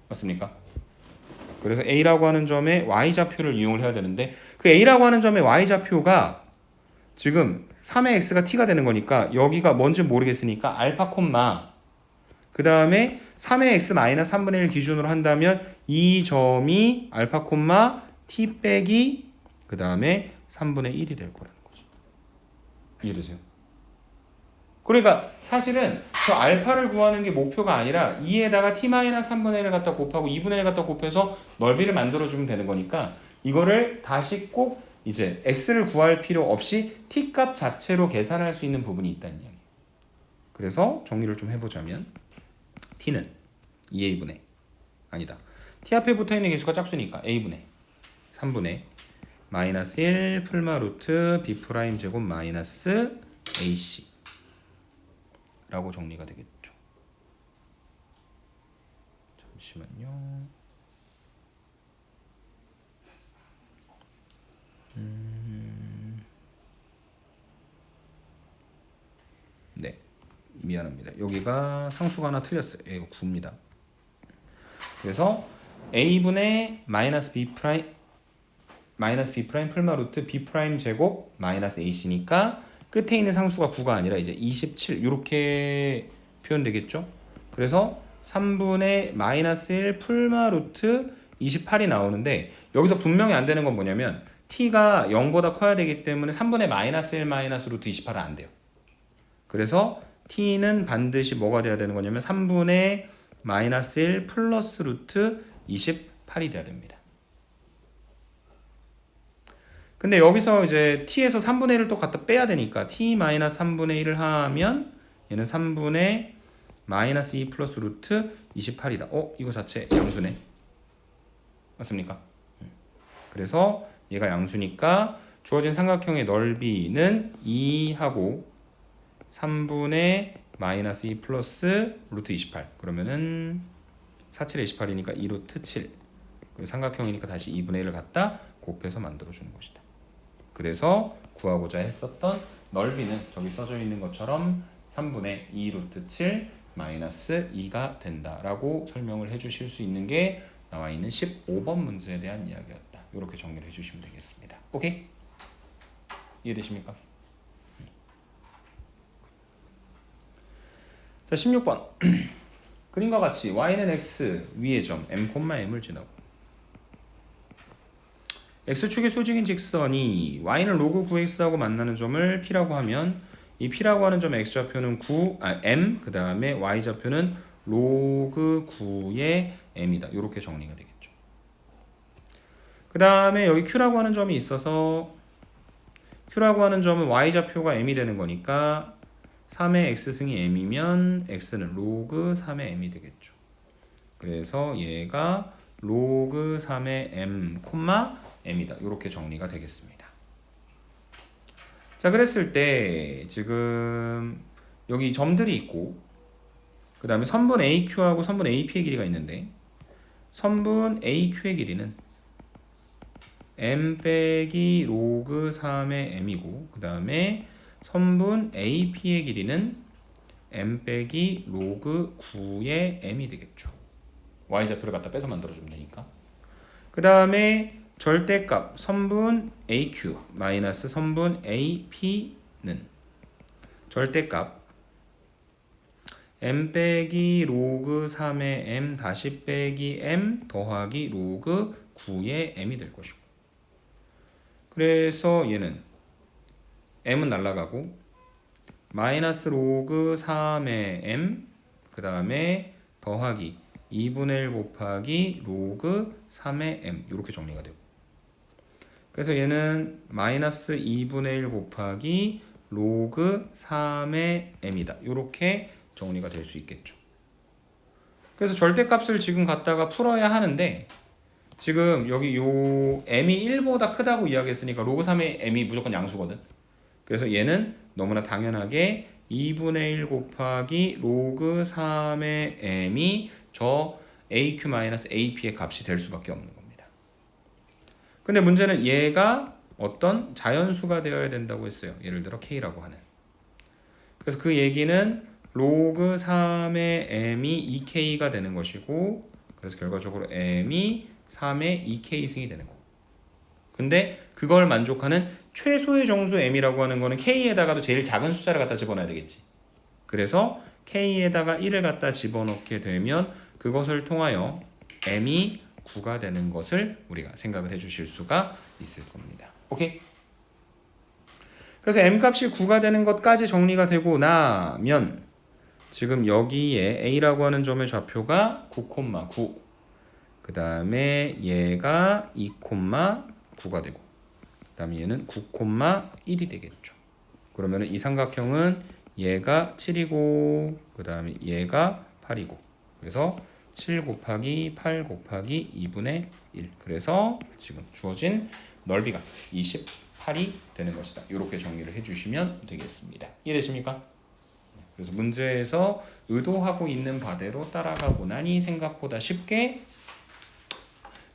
맞습니까? 그래서 A라고 하는 점에 Y좌표를 이용을 해야 되는데 그 A라고 하는 점의 Y좌표가 지금 3의 X가 T가 되는 거니까 여기가 뭔지 모르겠으니까 알파 콤마 그 다음에 3의 X 마이너스 3분의 1 기준으로 한다면 이 점이 알파 콤마 T 빼기 그 다음에 3분의 1이 될 거라는 거죠. 이해되세요? 그러니까 사실은 저 알파를 구하는 게 목표가 아니라 2에다가 t-3분의 1을 갖다 곱하고 2분의 1을 갖다 곱해서 넓이를 만들어주면 되는 거니까 이거를 다시 꼭 이제 x를 구할 필요 없이 t 값 자체로 계산할 수 있는 부분이 있다는 이야기예요. 그래서 정리를 좀 해보자면 t는 2a분의 아니다. t 앞에 붙어있는 개수가 짝수니까 a분의 3분의 마이너스 1 풀마 루트 b 프라임 제곱 마이너스 ac 라고 정리가 되겠죠. 잠시만요. 네, 미안합니다. 여기가 상수가 하나 틀렸어요. 이거 9입니다. 그래서 a분의 마이너스 b 프라임 풀마 루트 b 프라임 제곱 마이너스 ac니까 끝에 있는 상수가 9가 아니라 이제 27 이렇게 표현되겠죠. 그래서 3분의 마이너스 1 풀마 루트 28이 나오는데 여기서 분명히 안 되는 건 뭐냐면 t가 0보다 커야 되기 때문에 3분의 마이너스 1 마이너스 루트 28은 안 돼요. 그래서 t는 반드시 뭐가 돼야 되는 거냐면 3분의 마이너스 1 플러스 루트 28이 돼야 됩니다. 근데 여기서 이제 t에서 3분의 1을 또 갖다 빼야 되니까 t 마이너스 3분의 1을 하면 얘는 3분의 마이너스 2 플러스 루트 28이다. 이거 자체 양수네. 맞습니까? 그래서 얘가 양수니까 주어진 삼각형의 넓이는 2하고 3분의 마이너스 2 플러스 루트 28 그러면은 47에 28이니까 2 루트 7 그리고 삼각형이니까 다시 2분의 1을 갖다 곱해서 만들어주는 것이다. 그래서 구하고자 했었던 넓이는 저기 써져 있는 것처럼 3분의 2 루트 7 마이너스 2가 된다라고 설명을 해주실 수 있는 게 나와 있는 15번 문제에 대한 이야기였다. 이렇게 정리를 해주시면 되겠습니다. 오케이? 이해되십니까? 자, 16번. 그림과 같이 y는 x 위의 점 m,m을 지나고 x축의 수직인 직선이 y는 로그 9x하고 만나는 점을 p라고 하면 이 p라고 하는 점 x좌표는 m 그 다음에 y좌표는 로그 9의 m이다. 이렇게 정리가 되겠죠. 그 다음에 여기 q라고 하는 점이 있어서 q라고 하는 점은 y좌표가 m이 되는 거니까 3의 x승이 m이면 x는 로그 3의 m이 되겠죠. 그래서 얘가 로그 3의 m, m이다. 이렇게 정리가 되겠습니다. 자, 그랬을 때 지금 여기 점들이 있고 그 다음에 선분 AQ하고 선분 AP의 길이가 있는데 선분 AQ의 길이는 m 빼기 로그 3의 m이고 그 다음에 선분 AP의 길이는 m 빼기 로그 9의 m이 되겠죠. y좌표를 갖다 빼서 만들어주면 되니까. 그 다음에 절대값 선분 AQ 마이너스 선분 AP는 절대값 m 빼기 로그 3의 m 다시 빼기 m 더하기 로그 9의 m이 될 것이고 그래서 얘는 m은 날라가고 마이너스 로그 3의 m 그 다음에 더하기 2분의 1 곱하기 로그 3의 m 이렇게 정리가 되고 그래서 얘는 마이너스 2분의 1 곱하기 로그 3의 m이다. 이렇게 정리가 될 수 있겠죠. 그래서 절대값을 지금 갖다가 풀어야 하는데 지금 여기 요 m이 1보다 크다고 이야기했으니까 로그 3의 m이 무조건 양수거든. 그래서 얘는 너무나 당연하게 2분의 1 곱하기 로그 3의 m이 저 AQ-AP의 값이 될 수밖에 없는 겁니다. 근데 문제는 얘가 어떤 자연수가 되어야 된다고 했어요. 예를 들어 K라고 하는. 그래서 그 얘기는 로그 3의 m이 2K가 되는 것이고 그래서 결과적으로 m이 3의 2K승이 되는 거고 근데 그걸 만족하는 최소의 정수 m이라고 하는 거는 K에다가도 제일 작은 숫자를 갖다 집어넣어야 되겠지. 그래서 K에다가 1을 갖다 집어넣게 되면 그것을 통하여 m이 9가 되는 것을 우리가 생각을 해주실 수가 있을 겁니다. 오케이? 그래서 m값이 9가 되는 것까지 정리가 되고 나면 지금 여기에 A라고 하는 점의 좌표가 9,9 그 다음에 얘가 2,9가 되고 그 다음에 얘는 9,1이 되겠죠. 그러면 이 삼각형은 얘가 7이고 그 다음에 얘가 8이고 그래서 7 곱하기 8 곱하기 2분의 1 그래서 지금 주어진 넓이가 28이 되는 것이다. 이렇게 정리를 해주시면 되겠습니다. 이해되십니까? 그래서 문제에서 의도하고 있는 바대로 따라가고 나니 생각보다 쉽게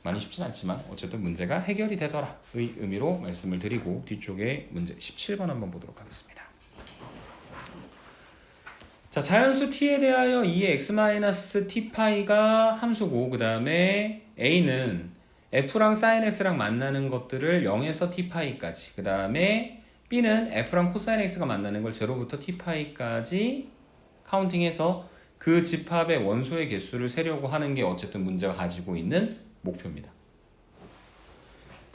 많이 쉽진 않지만 어쨌든 문제가 해결이 되더라의 의미로 말씀을 드리고 뒤쪽에 문제 17번 한번 보도록 하겠습니다. 자, 자연수 t에 대하여 2의 x-t파이가 함수고 그 다음에 a는 f랑 sin x랑 만나는 것들을 0에서 t파이까지 그 다음에 b는 f랑 코사인 x가 만나는 걸 0부터 t파이까지 카운팅해서 그 집합의 원소의 개수를 세려고 하는 게 어쨌든 문제가 가지고 있는 목표입니다.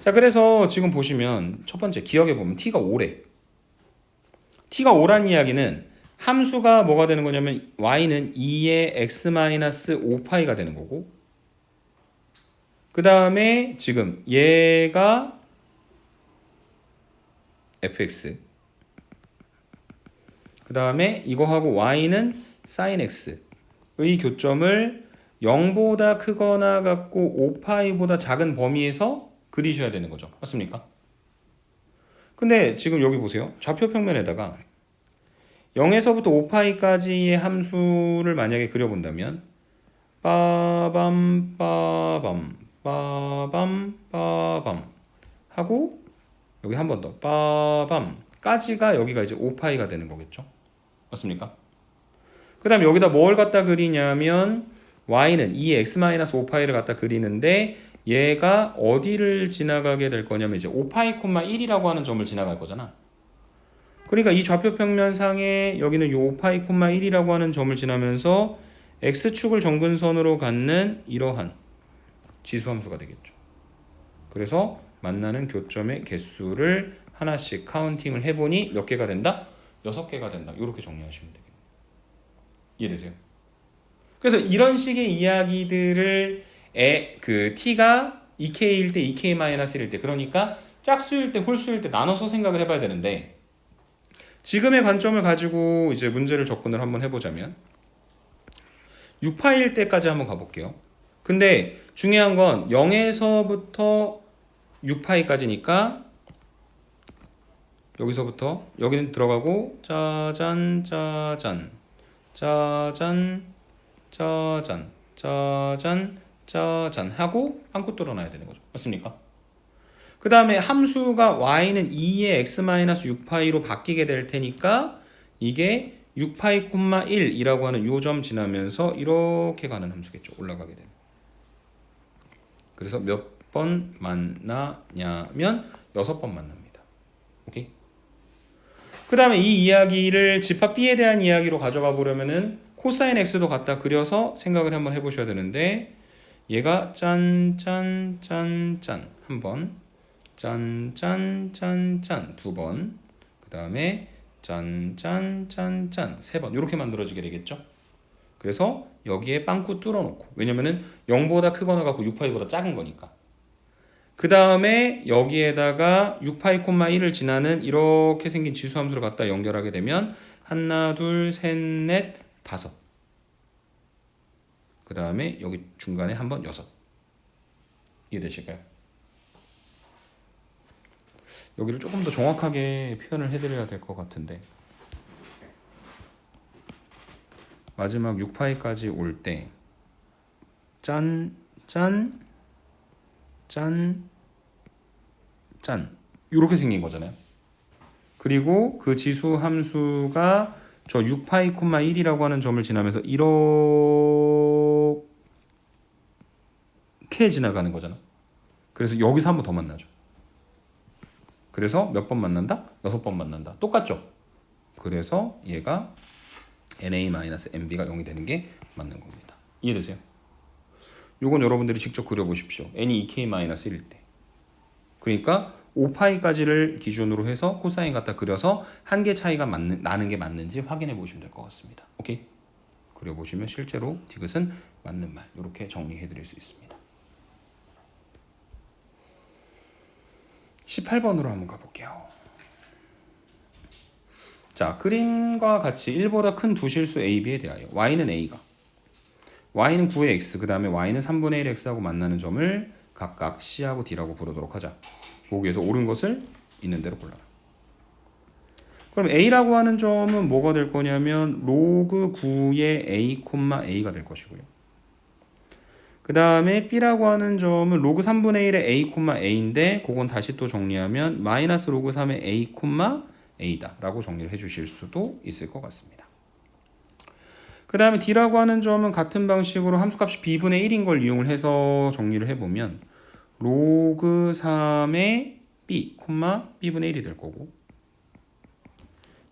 자, 그래서 지금 보시면 첫 번째 기억해 보면 t가 5래. t가 5란 이야기는 함수가 뭐가 되는 거냐면 y는 2의 x-5파이가 되는 거고 그 다음에 지금 얘가 fx 그 다음에 이거하고 y는 sin x의 교점을 0보다 크거나 같고 5파이보다 작은 범위에서 그리셔야 되는 거죠. 맞습니까? 근데 지금 여기 보세요. 좌표 평면에다가 0에서부터 5파이까지의 함수를 만약에 그려본다면 빠밤 빠밤 빠밤 빠밤 하고 여기 한 번 더 빠밤 까지가 여기가 이제 5파이가 되는 거겠죠. 맞습니까? 그 다음에 여기다 뭘 갖다 그리냐면 y는 2x-5파이를 갖다 그리는데 얘가 어디를 지나가게 될 거냐면 이제 5파이, 1이라고 하는 점을 지나갈 거잖아. 그러니까 이 좌표 평면상에 여기는 이 5파이, 1이라고 하는 점을 지나면서 x축을 정근선으로 갖는 이러한 지수함수가 되겠죠. 그래서 만나는 교점의 개수를 하나씩 카운팅을 해보니 몇 개가 된다? 6개가 된다. 이렇게 정리하시면 되겠네요. 이해되세요? 그래서 이런 식의 이야기들을 그 t가 2k일 때, 2k-1일 때, 그러니까 짝수일 때, 홀수일 때 나눠서 생각을 해봐야 되는데 지금의 관점을 가지고 이제 문제를 접근을 한번 해보자면 6파일 때까지 한번 가볼게요. 근데 중요한 건 0에서부터 6파이까지니까 여기서부터 여기는 들어가고 짜잔 짜잔 짜잔 짜잔 짜잔 짜잔 하고 빵꾸 뚫어놔야 되는 거죠. 맞습니까? 그 다음에 함수가 y는 2의 x-6파이로 바뀌게 될 테니까 이게 6파이, 1이라고 하는 요 점 지나면서 이렇게 가는 함수겠죠. 올라가게 되면. 그래서 몇 번 만나냐면 6번 만납니다. 오케이? 그 다음에 이 이야기를 집합 B에 대한 이야기로 가져가 보려면은 코사인 X도 갖다 그려서 생각을 한번 해보셔야 되는데 얘가 짠짠짠짠 한 번, 짠짠짠짠 두 번, 그 다음에 짠짠짠짠 세 번 이렇게 만들어지게 되겠죠. 그래서 여기에 빵꾸 뚫어놓고 왜냐면은 0보다 크거나 갖고 6파이보다 작은 거니까 그 다음에 여기에다가 6파이, 1을 지나는 이렇게 생긴 지수함수를 갖다 연결하게 되면 하나, 둘, 셋, 넷, 다섯. 그 다음에 여기 중간에 한번 6. 이해되실까요? 여기를 조금 더 정확하게 표현을 해드려야 될 것 같은데 마지막 6파이까지 올 때 짠, 짠, 짠, 짠 이렇게 생긴 거잖아요. 그리고 그 지수 함수가 저 6파이, 1이라고 하는 점을 지나면서 이렇게 지나가는 거잖아. 그래서 여기서 한 번 더 만나죠. 그래서 몇 번 만난다? 6번 만난다. 똑같죠? 그래서 얘가 na-mb가 0이 되는 게 맞는 겁니다. 이해되세요? 요건 여러분들이 직접 그려보십시오. n이 2k-1일 때. 그러니까 5파이까지를 기준으로 해서 코사인 갖다 그려서 한 개 차이가 나는 게 맞는지 확인해 보시면 될 것 같습니다. 오케이? 그려보시면 실제로 디귿은 맞는 말 이렇게 정리해 드릴 수 있습니다. 18번으로 한번 가볼게요. 자, 그림과 같이 1보다 큰 두 실수 A, B에 대하여 y는 A가 y는 9의 x, 그 다음에 y는 3분의 1 x하고 만나는 점을 각각 C하고 D라고 부르도록 하자. 보기에서 옳은 것을 있는 대로 골라라. 그럼 A라고 하는 점은 뭐가 될 거냐면 로그 9의 A, A가 될 것이고요. 그 다음에 B라고 하는 점은 로그 3분의 1의 A, A인데 그건 다시 또 정리하면 마이너스 로그 3의 A, A다 라고 정리를 해주실 수도 있을 것 같습니다. 그 다음에 D라고 하는 점은 같은 방식으로 함수값이 B분의 1인 걸 이용을 해서 정리를 해보면 로그 3의 B, B분의 1이 될 거고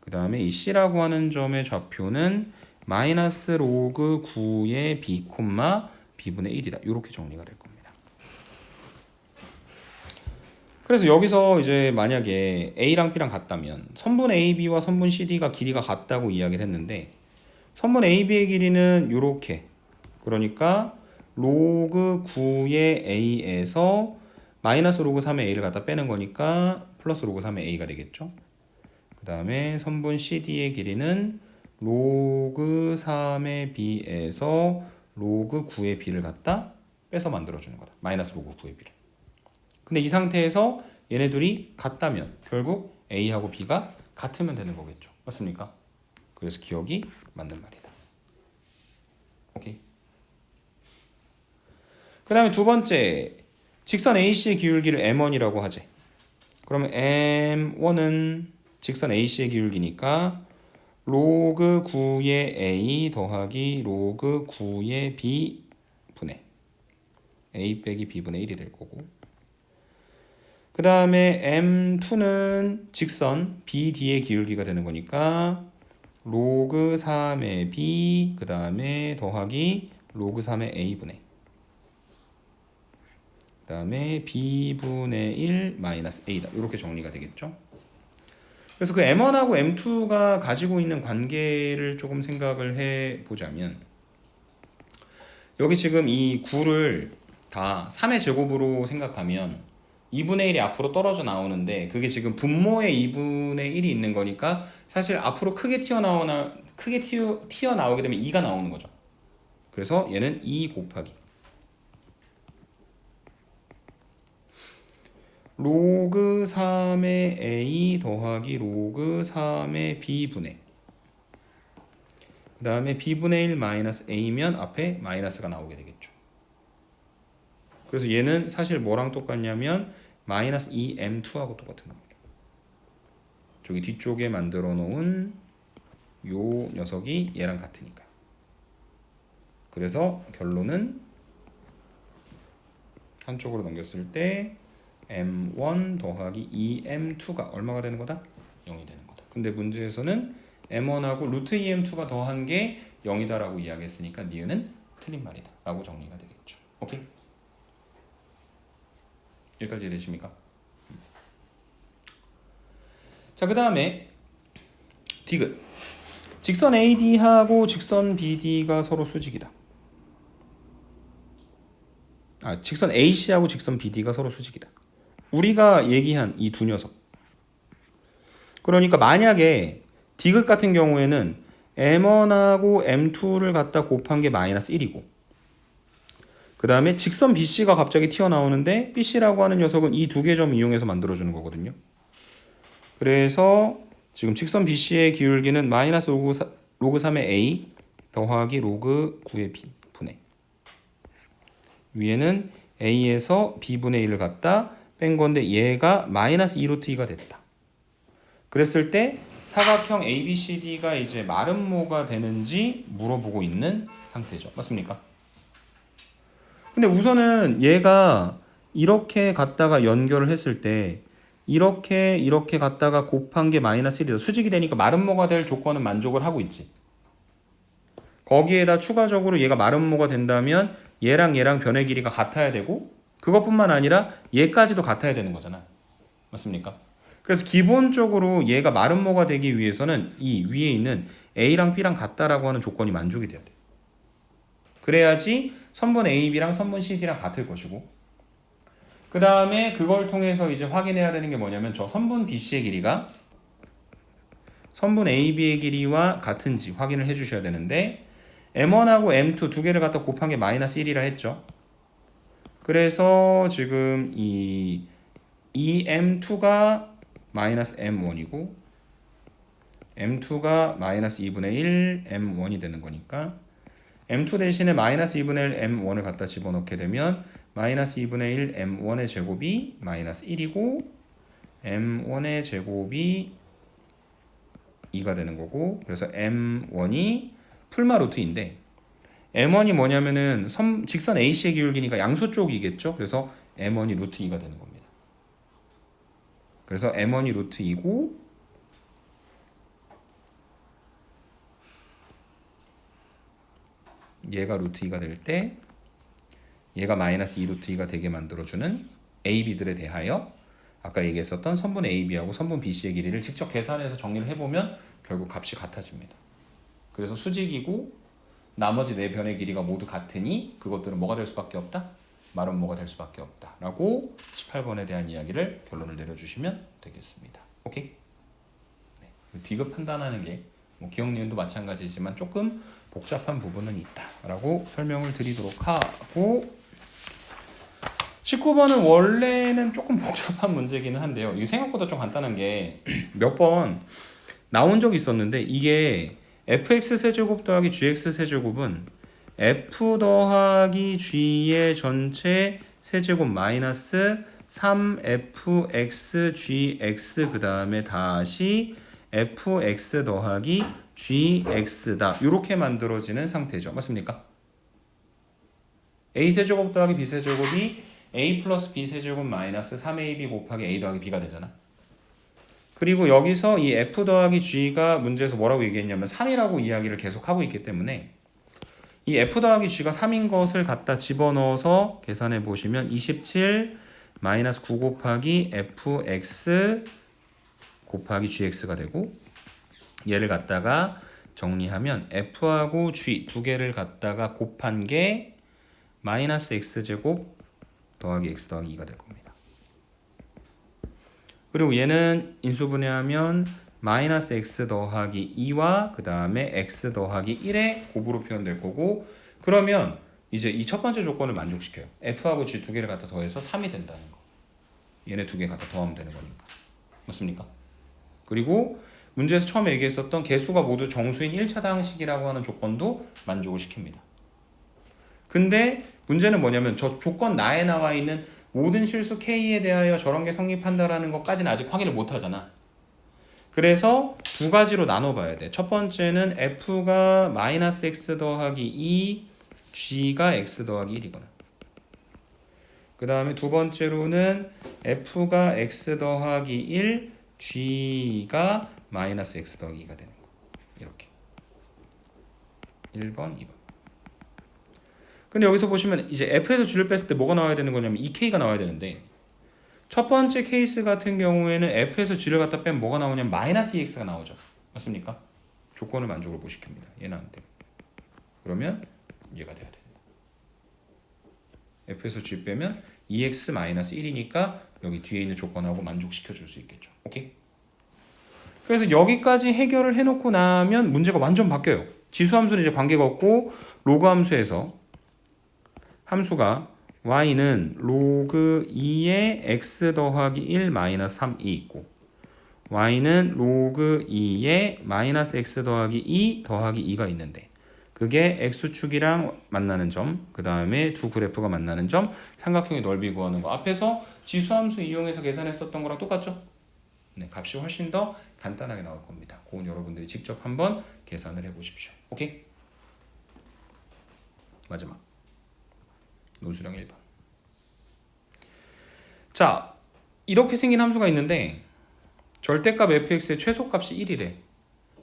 그 다음에 이 C라고 하는 점의 좌표는 마이너스 로그 9의 B, B분의 1이다. 이렇게 정리가 될 겁니다. 그래서 여기서 이제 만약에 A랑 B랑 같다면 선분 AB와 선분 CD가 길이가 같다고 이야기를 했는데 선분 AB의 길이는 이렇게 그러니까 로그 9의 A에서 마이너스 로그 3의 A를 갖다 빼는 거니까 플러스 로그 3의 A가 되겠죠. 그 다음에 선분 CD의 길이는 로그 3의 B에서 로그 9의 B를 갖다 빼서 만들어주는 거다. 마이너스 로그 9의 B를. 근데 이 상태에서 얘네 둘이 같다면 결국 A하고 B가 같으면 되는 거겠죠. 맞습니까? 그래서 기억이 맞는 말이다. 오케이. 그 다음에 두 번째 직선 AC의 기울기를 M1이라고 하지. 그러면 M1은 직선 AC의 기울기니까 로그 9의 A 더하기 로그 9의 B 분의 A 빼기 B분의 1이 될 거고, 그 다음에 M2는 직선 BD의 기울기가 되는 거니까 로그 3의 B 그 다음에 더하기 로그 3의 A분의 그 다음에 B분의 1 마이너스 A다. 이렇게 정리가 되겠죠. 그래서 그 M1하고 M2가 가지고 있는 관계를 조금 생각을 해보자면, 여기 지금 이 9를 다 3의 제곱으로 생각하면 2분의 1이 앞으로 떨어져 나오는데, 그게 지금 분모에 2분의 1이 있는 거니까 사실 앞으로 크게 튀어나오게 되면 2가 나오는 거죠. 그래서 얘는 2 곱하기 로그 3의 A 더하기 로그 3의 B분의 그 다음에 B분의 1 마이너스 A면 앞에 마이너스가 나오게 되겠죠. 그래서 얘는 사실 뭐랑 똑같냐면 마이너스 2M2하고 똑같은 겁니다. 저기 뒤쪽에 만들어 놓은 요 녀석이 얘랑 같으니까. 그래서 결론은 한쪽으로 넘겼을 때 M1 더하기 2M2가 얼마가 되는 거다? 0이 되는 거다. 근데 문제에서는 M1하고 루트 2M2가 더한 게 0이다 라고 이야기했으니까 니은은 틀린 말이다 라고 정리가 되겠죠. 오케이? 여기까지 이해되십니까? 자, 그 다음에 디귿. 직선 AD하고 직선 BD가 서로 수직이다. 직선 AC하고 직선 BD가 서로 수직이다. 우리가 얘기한 이 두 녀석. 그러니까 만약에 디귿 같은 경우에는 M1하고 M2를 갖다 곱한 게 마이너스 1이고, 그 다음에 직선 BC가 갑자기 튀어나오는데 BC라고 하는 녀석은 이 두 개 점 이용해서 만들어주는 거거든요. 그래서 지금 직선 BC의 기울기는 마이너스 로그 3의 A 더하기 로그 9의 B 분의, 위에는 A에서 B분의 1을 갖다 뺀 건데 얘가 마이너스 2루트 2가 됐다. 그랬을 때 사각형 ABCD가 이제 마름모가 되는지 물어보고 있는 상태죠. 맞습니까? 근데 우선은 얘가 이렇게 갖다가 연결을 했을 때 이렇게 갖다가 곱한 게 마이너스 1이다. 수직이 되니까 마름모가 될 조건은 만족을 하고 있지. 거기에다 추가적으로 얘가 마름모가 된다면 얘랑 변의 길이가 같아야 되고, 그것뿐만 아니라 얘까지도 같아야 되는 거잖아. 맞습니까? 그래서 기본적으로 얘가 마름모가 되기 위해서는 이 위에 있는 A랑 B랑 같다라고 하는 조건이 만족이 돼야 돼. 그래야지 선분 AB랑 선분 CD랑 같을 것이고, 그 다음에 그걸 통해서 이제 확인해야 되는 게 뭐냐면 저 선분 BC의 길이가 선분 AB의 길이와 같은지 확인을 해주셔야 되는데, M1하고 M2 두 개를 갖다 곱한 게 마이너스 1이라 했죠. 그래서 지금 이 M2가 마이너스 M1이고 M2가 마이너스 2분의 1 M1이 되는 거니까 M2 대신에 마이너스 2분의 1 M1을 갖다 집어넣게 되면 마이너스 2분의 1 M1의 제곱이 마이너스 1이고 M1의 제곱이 2가 되는 거고, 그래서 M1이 풀마 루트인데 M1이 뭐냐면은 직선 AC의 기울기니까 양수 쪽이겠죠. 그래서 M1이 루트 2가 되는 겁니다. 그래서 M1이 루트 2고 얘가 루트 2가 될 때 얘가 마이너스 2 루트 2가 되게 만들어주는 AB들에 대하여 아까 얘기했었던 선분 AB하고 선분 BC의 길이를 직접 계산해서 정리를 해보면 결국 값이 같아집니다. 그래서 수직이고 나머지 네 변의 길이가 모두 같으니 그것들은 뭐가 될 수밖에 없다? 마름모가 될 수밖에 없다 라고 18번에 대한 이야기를 결론을 내려주시면 되겠습니다. 오케이? 네. 디귿 판단하는 게 뭐 기억 니은도 마찬가지지만 조금 복잡한 부분은 있다 라고 설명을 드리도록 하고, 19번은 원래는 조금 복잡한 문제기는 한데요. 이게 생각보다 좀 간단한 게 몇 번 나온 적이 있었는데, 이게 fx 세제곱 더하기 gx 세제곱은 f 더하기 g의 전체 세제곱 마이너스 3fxgx 그 다음에 다시 fx 더하기 gx다. 이렇게 만들어지는 상태죠. 맞습니까? a세제곱 더하기 b세제곱이 a 플러스 b세제곱 마이너스 3ab 곱하기 a 더하기 b가 되잖아. 그리고 여기서 이 f 더하기 g가 문제에서 뭐라고 얘기했냐면 3이라고 이야기를 계속 하고 있기 때문에 이 f 더하기 g가 3인 것을 갖다 집어넣어서 계산해 보시면 27 마이너스 9 곱하기 fx 곱하기 gx가 되고 얘를 갖다가 정리하면 f하고 g 두 개를 갖다가 곱한 게 마이너스 x제곱 더하기 x 더하기 2가 될 겁니다. 그리고 얘는 인수분해하면 마이너스 x 더하기 2와 그 다음에 x 더하기 1의 곱으로 표현될 거고 그러면 이제 이 첫 번째 조건을 만족시켜요. f하고 g 두 개를 갖다 더해서 3이 된다는 거. 얘네 두 개 갖다 더하면 되는 거니까. 맞습니까? 그리고 문제에서 처음에 얘기했었던 개수가 모두 정수인 1차당식이라고 하는 조건도 만족을 시킵니다. 근데 문제는 뭐냐면 저 조건 나에 나와 있는 모든 실수 K에 대하여 저런 게 성립한다라는 것까지는 아직 확인을 못 하잖아. 그래서 두 가지로 나눠봐야 돼. 첫 번째는 F가 마이너스 X 더하기 2, G가 X 더하기 1이거나. 그 다음에 두 번째로는 F가 X 더하기 1, G가 마이너스 X 더하기 2가 되는 거. 이렇게. 1번, 2번. 근데 여기서 보시면 이제 F에서 G를 뺐을 때 뭐가 나와야 되는 거냐면 2K가 나와야 되는데 첫 번째 케이스 같은 경우에는 F에서 G를 갖다 빼면 뭐가 나오냐면 마이너스 EX가 나오죠. 맞습니까? 조건을 만족을 못 시킵니다. 얘는 안 돼요. 그러면 얘가 돼야 됩니다. F에서 G 빼면 EX 마이너스 1이니까 여기 뒤에 있는 조건하고 만족시켜 줄 수 있겠죠. 오케이? 그래서 여기까지 해결을 해놓고 나면 문제가 완전 바뀌어요. 지수함수는 이제 관계가 없고 로그 함수에서 함수가 y는 로그 2의 x 더하기 1 마이너스 3이 있고 y는 로그 2의 마이너스 x 더하기 2 더하기 2가 있는데 그게 x축이랑 만나는 점, 그 다음에 두 그래프가 만나는 점, 삼각형의 넓이 구하는 거. 앞에서 지수함수 이용해서 계산했었던 거랑 똑같죠? 네, 값이 훨씬 더 간단하게 나올 겁니다. 그건 여러분들이 직접 한번 계산을 해보십시오. 오케이? 마지막. 논술형 1번. 자, 이렇게 생긴 함수가 있는데 절대값 fx의 최소값이 1이래.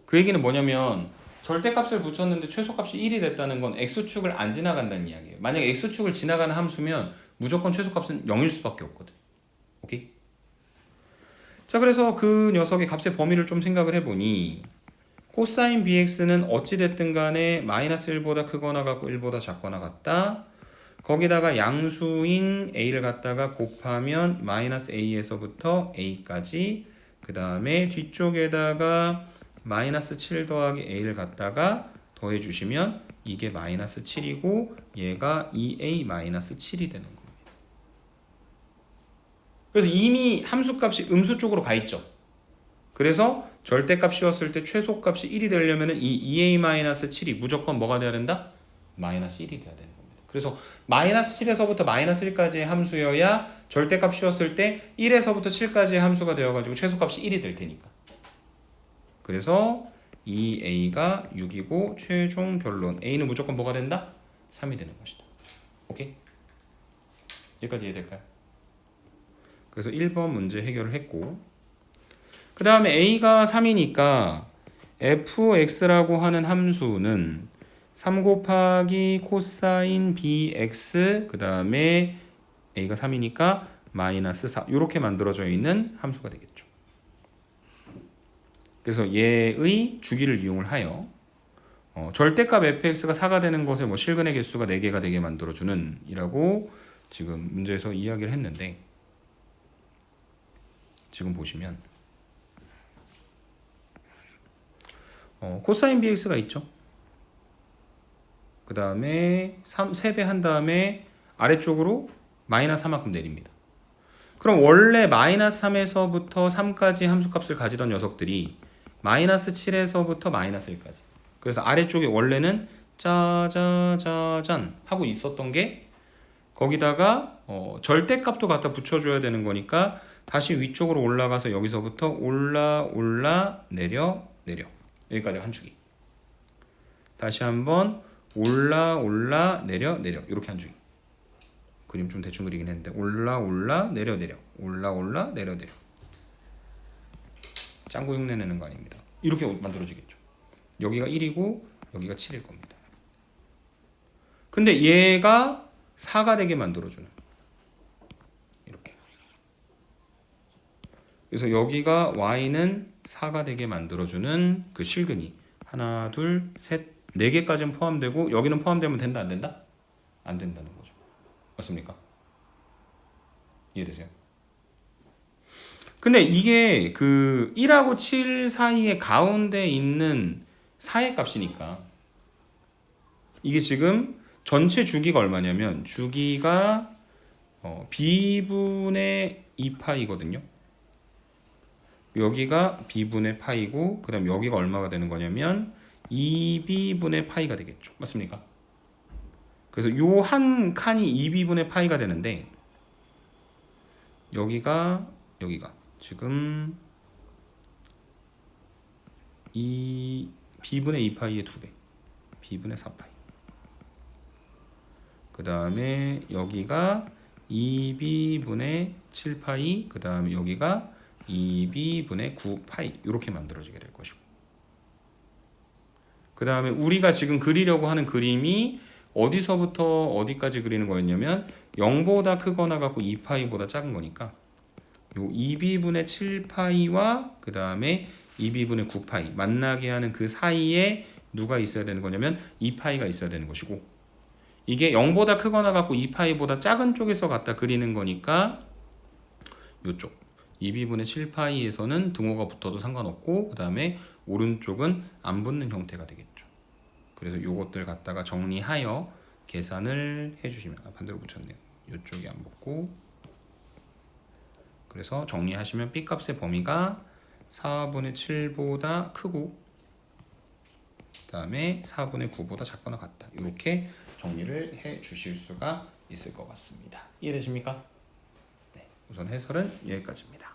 그 얘기는 뭐냐면 절대값을 붙였는데 최소값이 1이 됐다는 건 x축을 안 지나간다는 이야기예요. 만약에 x축을 지나가는 함수면 무조건 최소값은 0일 수밖에 없거든. 오케이? 자, 그래서 그 녀석의 값의 범위를 좀 생각을 해보니 코사인 bx는 어찌됐든 간에 마이너스 1보다 크거나 같고 1보다 작거나 같다. 거기다가 양수인 a를 갖다가 곱하면 마이너스 a에서부터 a까지 그 다음에 뒤쪽에다가 마이너스 7 더하기 a를 갖다가 더해 주시면 이게 마이너스 7이고 얘가 2a 마이너스 7이 되는 겁니다. 그래서 이미 함수값이 음수 쪽으로 가 있죠. 그래서 절대값 씌웠을 때 최소값이 1이 되려면 이 2a 마이너스 7이 무조건 뭐가 돼야 된다? 마이너스 1이 돼야 되는 겁니다. 그래서 마이너스 7에서부터 마이너스 1까지의 함수여야 절대값 씌웠을 때 1에서부터 7까지의 함수가 되어가지고 최소값이 1이 될 테니까. 그래서 2a가 6이고 최종 결론 a는 무조건 뭐가 된다? 3이 되는 것이다. 오케이? 여기까지 이해될까요? 그래서 1번 문제 해결을 했고 그 다음에 a가 3이니까 fx라고 하는 함수는 3 곱하기 코사인 bx 그 다음에 a가 3이니까 마이너스 4 이렇게 만들어져 있는 함수가 되겠죠. 그래서 얘의 주기를 이용을 하여 절대값 fx가 4가 되는 것에 뭐 실근의 개수가 4개가 되게 만들어주는 이라고 지금 문제에서 이야기를 했는데 지금 보시면 코사인 bx가 있죠. 그 다음에 3배 한 다음에 아래쪽으로 마이너스 3만큼 내립니다. 그럼 원래 마이너스 3에서부터 3까지 함수값을 가지던 녀석들이 마이너스 7에서부터 마이너스 1까지. 그래서 아래쪽에 원래는 짜자자잔 하고 있었던 게 거기다가 절대값도 갖다 붙여줘야 되는 거니까 다시 위쪽으로 올라가서 여기서부터 올라 내려 여기까지 한 주기. 다시 한번 올라 내려 이렇게 한 주기. 그림 좀 대충 그리긴 했는데 올라 내려 올라 내려 짱구 흉내 내는 거 아닙니다. 이렇게 만들어지겠죠. 여기가 1이고 여기가 7일 겁니다. 근데 얘가 4가 되게 만들어주는 이렇게. 그래서 여기가 y는 4가 되게 만들어주는 그 실근이 하나, 둘, 셋, 4개까지는 포함되고 여기는 포함되면 된다 안 된다? 안 된다는 거죠. 맞습니까? 이해되세요? 근데 이게 그 1하고 7 사이에 가운데 있는 4의 값이니까 이게 지금 전체 주기가 얼마냐면 주기가 b분의 2파이거든요. 여기가 b분의 파이고 그 다음 여기가 얼마가 되는 거냐면 2b분의 파이가 되겠죠. 맞습니까? 그래서 요 한 칸이 2b분의 파이가 되는데 여기가 지금 이 b분의 2파이의 2배 b분의 4파이 그 다음에 여기가 2b분의 7파이 그 다음에 여기가 2b분의 9파이 이렇게 만들어지게 될 것이고 그 다음에 우리가 지금 그리려고 하는 그림이 어디서부터 어디까지 그리는 거였냐면 0보다 크거나 갖고 2파이보다 작은 거니까 요 2b분의 7파이와 그 다음에 2b분의 9파이 만나게 하는 그 사이에 누가 있어야 되는 거냐면 2파이가 있어야 되는 것이고 이게 0보다 크거나 갖고 2파이보다 작은 쪽에서 갖다 그리는 거니까 요쪽 2b분의 7파이에서는 등호가 붙어도 상관없고 그 다음에 오른쪽은 안 붙는 형태가 되겠죠. 그래서 요것들 갖다가 정리하여 계산을 해주시면 반대로 붙였네요. 요쪽이 안 붙고 그래서 정리하시면 B값의 범위가 4분의 7보다 크고 그 다음에 4분의 9보다 작거나 같다. 이렇게 정리를 해 주실 수가 있을 것 같습니다. 이해되십니까? 네, 우선 해설은 여기까지입니다.